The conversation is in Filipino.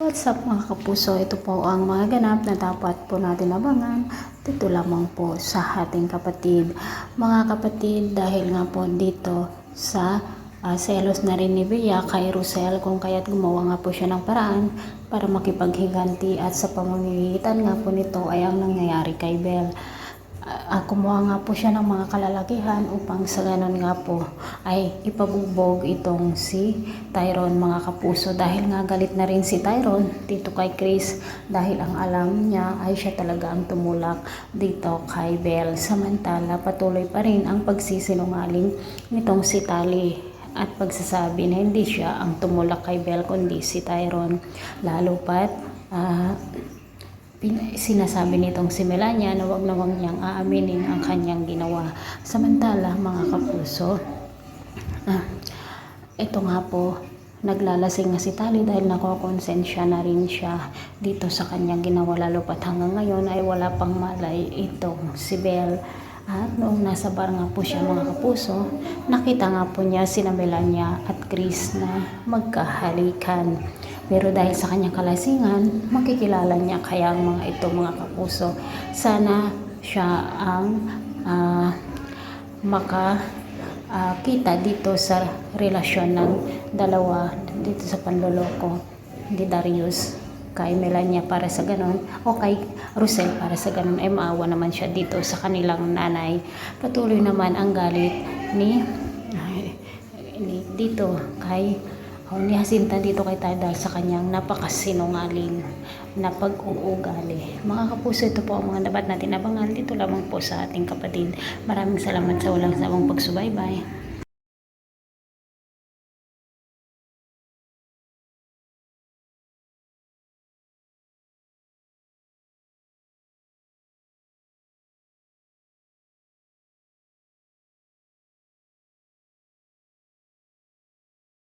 What's up mga kapuso, ito po ang mga ganap na dapat po natin abangan dito lamang po sa ating kapatid. Mga kapatid, dahil nga po dito sa selos na rin ni Bea kay Rosel, kung kaya't gumawa nga po siya ng paraan para makipaghiganti, at sa pamamagitan nga po nito ay ang nangyayari kay Belle. Kumuha nga po siya ng mga kalalakihan upang sa ganon nga po ay ipabubog itong si Tyrone, mga kapuso, dahil nga galit na rin si Tyrone dito kay Chris dahil ang alam niya ay siya talaga ang tumulak dito kay Belle. Samantala patuloy pa rin ang pagsisinungaling nitong si Tali at pagsasabi na hindi siya ang tumulak kay Belle kundi si Tyrone, lalo pat sinasabi nitong si Melania na wag niyang aaminin ang kanyang ginawa. Samantala mga kapuso, ito nga po, naglalasing na si Tali dahil nakokonsensya na rin siya dito sa kanyang ginawa, lalo pat hanggang ngayon ay wala pang malay itong si Belle. At noong nasa bar nga po siya mga kapuso, nakita nga po niya sina Melania at Chris na magkahalikan. Pero dahil sa kanyang kalasingan, makikilala niya kaya ang mga ito mga kapuso. Sana siya ang makakita dito sa relasyon ng dalawa dito sa panloloko ni Darius kay Melania, para sa ganon, o kay Rosel para sa ganon ay maawa naman siya dito sa kanilang nanay. Patuloy naman ang galit ni dito kay ni Jacinta dito kay Tay dahil sa kanyang napakasinungaling na pag-uugali. Mga kapuso, ito po ang mga dapat natin abangan dito lamang po sa ating kapatid. Maraming salamat sa walang sawang pagsubaybay.